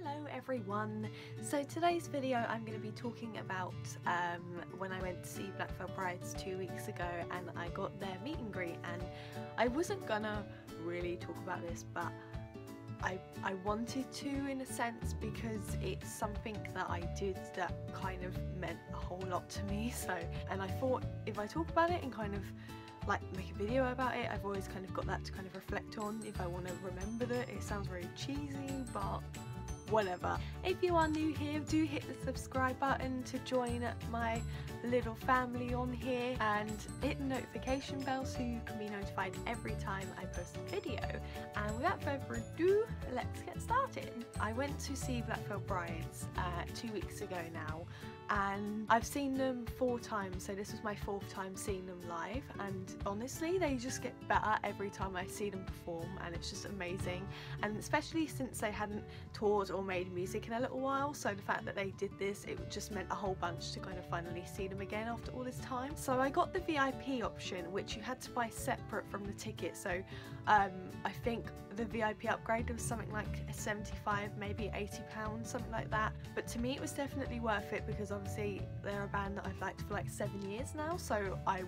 Hello everyone! So today's video I'm going to be talking about when I went to see Blackfell Brides 2 weeks ago and I got their meet and greet, and I wasn't gonna really talk about this, but I wanted to in a sense because it's something that I did that kind of meant a whole lot to me. And I thought if I talk about it and kind of like make a video about it, I've always kind of got that to kind of reflect on if I want to remember that. It sounds very cheesy, but whatever. If you are new here, do hit the subscribe button to join my little family on here and hit the notification bell so you can be notified every time I post a video. And without further ado, let's get started. I went to see Blackfell Brides 2 weeks ago now, and I've seen them 4 times, so this was my 4th time seeing them live, and honestly they just get better every time I see them perform, and it's just amazing. And especially since they hadn't toured or made music in a little while, so the fact that they did this, it just meant a whole bunch to kind of finally see them again after all this time. So I got the VIP option, which you had to buy separate from the ticket, so I think the VIP upgrade was something like 75, maybe £80, something like that. But to me it was definitely worth it because obviously they're a band that I've liked for like 7 years now, so I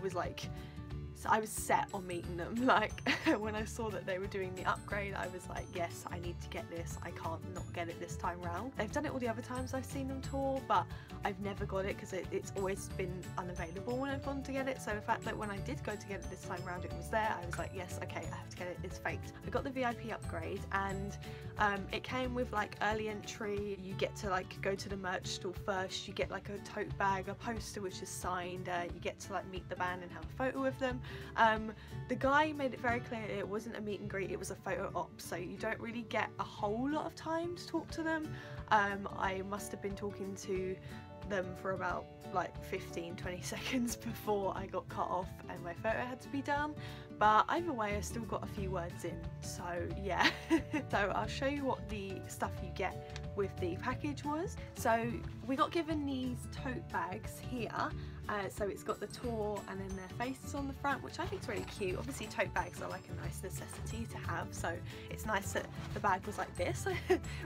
was set on meeting them. Like when I saw that they were doing the upgrade, I was like, yes, I need to get this. I can't not get it this time round. They've done it all the other times I've seen them tour, but I've never got it because it's always been unavailable when I've gone to get it. So the fact that when I did go to get it this time round it was there, I was like, yes, okay, I have to get it, it's fate. I got the VIP upgrade, and it came with like early entry. You get to like go to the merch store first, you get like a tote bag, a poster which is signed, you get to like meet the band and have a photo with them. The guy made it very clear it wasn't a meet and greet, it was a photo op, so you don't really get a whole lot of time to talk to them. I must have been talking to them for about like 15-20 seconds before I got cut off and my photo had to be done, but either way I still got a few words in, so yeah. So I'll show you what the stuff you get with the package was. So we got given these tote bags here, so it's got the tour and then their faces on the front, which I think is really cute. Obviously tote bags are like a nice necessity to have, so it's nice that the bag was like this.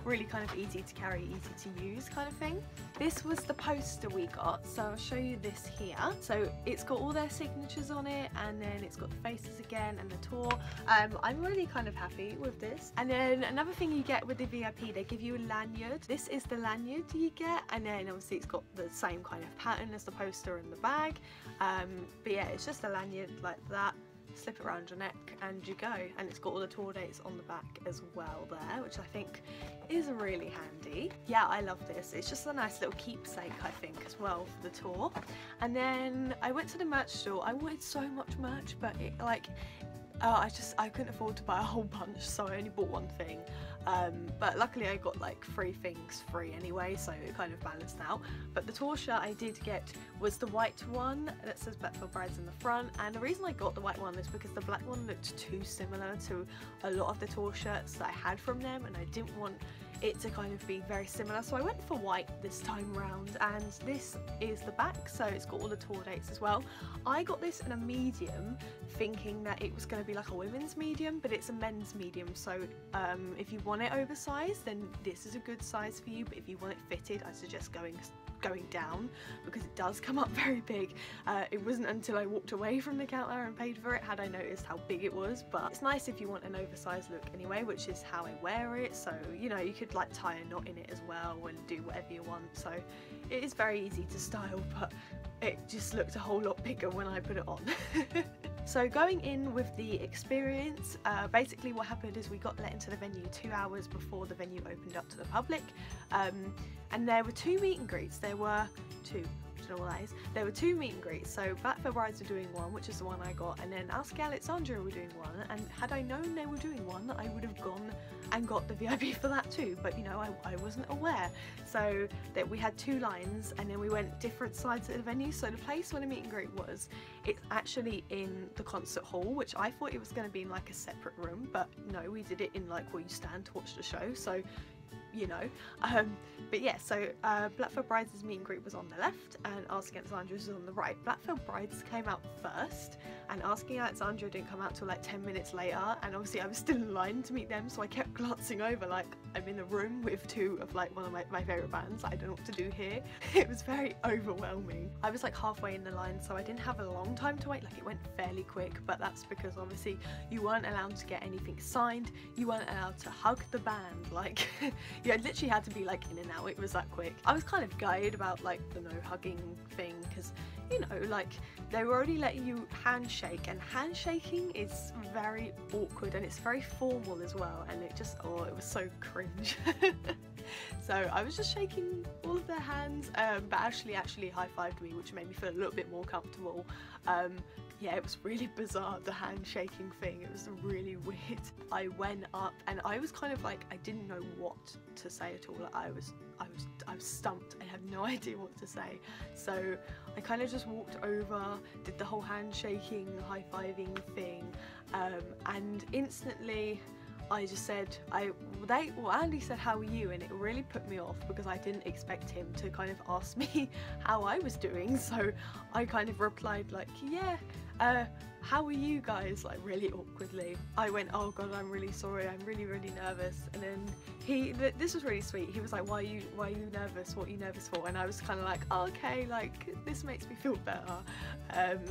Really kind of easy to carry, easy to use kind of thing. This was the poster we got, so I'll show you this here. So it's got all their signatures on it, and then it's got the faces again and the tour. I'm really kind of happy with this. And then another thing you get with the VIP, they give you a lanyard. This is the lanyard you get, and then obviously it's got the same kind of pattern as the poster and the bag. But yeah, it's just a lanyard like that. Slip it around your neck and you go, and it's got all the tour dates on the back as well there, which I think is really handy. Yeah, I love this. It's just a nice little keepsake I think as well for the tour. And then I went to the merch store. I wanted so much merch, but it like I couldn't afford to buy a whole bunch, so I only bought one thing. But luckily I got like 3 things free anyway, so it kind of balanced out. But the tour shirt I did get was the white one that says Blackfell Brides in the front, and the reason I got the white one is because the black one looked too similar to a lot of the tour shirts that I had from them, and I didn't want it to kind of be very similar, so I went for white this time round. And this is the back, so it's got all the tour dates as well. I got this in a medium thinking that it was going to be like a women's medium, but it's a men's medium, so if you want it oversized then this is a good size for you, but if you want it fitted I suggest going down because it does come up very big. It wasn't until I walked away from the counter and paid for it had I noticed how big it was, but it's nice if you want an oversized look anyway, which is how I wear it. So you know, you could like tie a knot in it as well and do whatever you want, so it is very easy to style, but it just looked a whole lot bigger when I put it on. So going in with the experience, basically what happened is we got let into the venue 2 hours before the venue opened up to the public, and there were 2 meet and greets. There were 2. There were 2 meet and greets, so Blackfell Brides were doing one, which is the one I got, and then Ask Alexandra were doing one, and had I known they were doing one I would have gone and got the VIP for that too, but you know, I wasn't aware. So that we had 2 lines, and then we went different sides of the venue. So the place where the meet and greet was, it's actually in the concert hall, which I thought it was going to be in like a separate room, but no, we did it in like where you stand to watch the show. So you know. But yeah, so Blackfur Brides' meet and greet was on the left and Asking Alexandra was on the right. Blackfur Brides came out first and Asking Alexandra didn't come out till like 10 minutes later, and obviously I was still in line to meet them, so I kept glancing over like I'm in a room with two of like one of my favourite bands. I don't know what to do here. It was very overwhelming. I was like halfway in the line, so I didn't have a long time to wait, like it went fairly quick, but that's because obviously you weren't allowed to get anything signed, you weren't allowed to hug the band, like you literally had to be like in and out, it was that quick. I was kind of gutted about like the no hugging thing, because you know, like they were already letting you handshake, and handshaking is very awkward and it's very formal as well, and it just, oh, it was so cringe. So I was just shaking all of their hands, but Ashley actually high-fived me, which made me feel a little bit more comfortable. Yeah, it was really bizarre, the handshaking thing, it was really weird. I went up and I was kind of like, I didn't know what to say at all. I was stumped, I had no idea what to say. So I kind of just walked over, did the whole handshaking, high-fiving thing, and instantly I just said, Andy said, how are you? And it really put me off because I didn't expect him to kind of ask me how I was doing. So I kind of replied like, yeah, how are you guys? Like really awkwardly. I went, oh god, I'm really sorry, I'm really nervous. And then this was really sweet. He was like, why are you nervous? What are you nervous for? And I was kind of like, oh, okay, like this makes me feel better.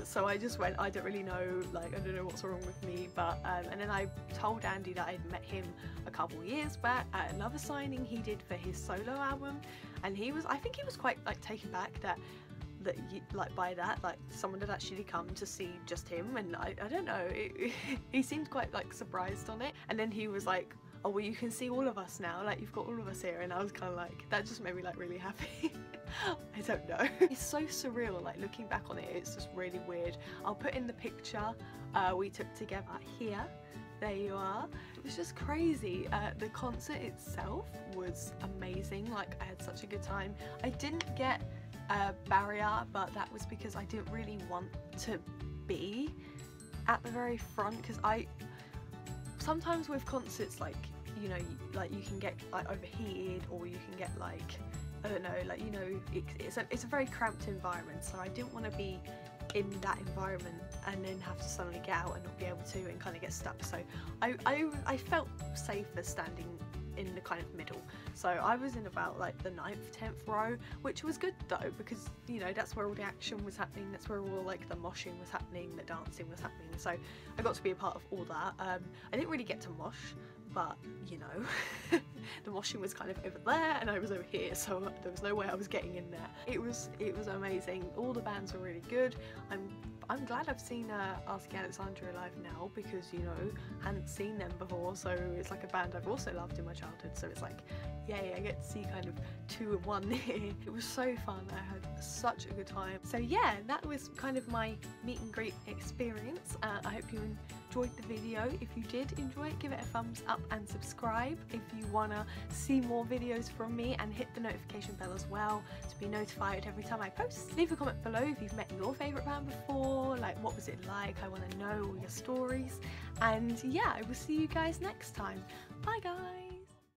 So I just went, I don't really know, like I don't know what's wrong with me, but and then I told Andy that I'd met him a couple years back at another signing he did for his solo album, and I think he was quite like taken back that someone had actually come to see just him, and I don't know, he seemed quite like surprised on it. And then he was like, oh well, you can see all of us now, like you've got all of us here, and I was kind of like, that just made me like really happy. I don't know, it's so surreal, like looking back on it, it's just really weird. I'll put in the picture we took together here. There you are. It was just crazy. The concert itself was amazing, like I had such a good time. I didn't get a barrier, but that was because I didn't really want to be at the very front, because sometimes with concerts, like, you know, like you can get like overheated, or you can get like, I don't know, like, you know, it's a very cramped environment, so I didn't want to be in that environment and then have to suddenly get out and not be able to and kind of get stuck. So I felt safer standing in the kind of middle, so I was in about like the 9th, 10th row, which was good though, because you know that's where all the action was happening, that's where all like the moshing was happening, the dancing was happening, so I got to be a part of all that. I didn't really get to mosh, but you know, the moshing was kind of over there and I was over here, so there was no way I was getting in there. It was amazing. All the bands were really good. I'm glad I've seen Asking Alexandra live now, because you know, I hadn't seen them before, so it's like a band I've also loved in my childhood, so it's like, yay, I get to see kind of 2 in 1 here. It was so fun, I had such a good time. So yeah, that was kind of my meet and greet experience. I hope you enjoyed the video. If you did enjoy it, give it a thumbs up and subscribe if you wanna see more videos from me, and hit the notification bell as well to be notified every time I post. Leave a comment below if you've met your favourite band before, like what was it like, I want to know all your stories. And yeah, I will see you guys next time. Bye guys!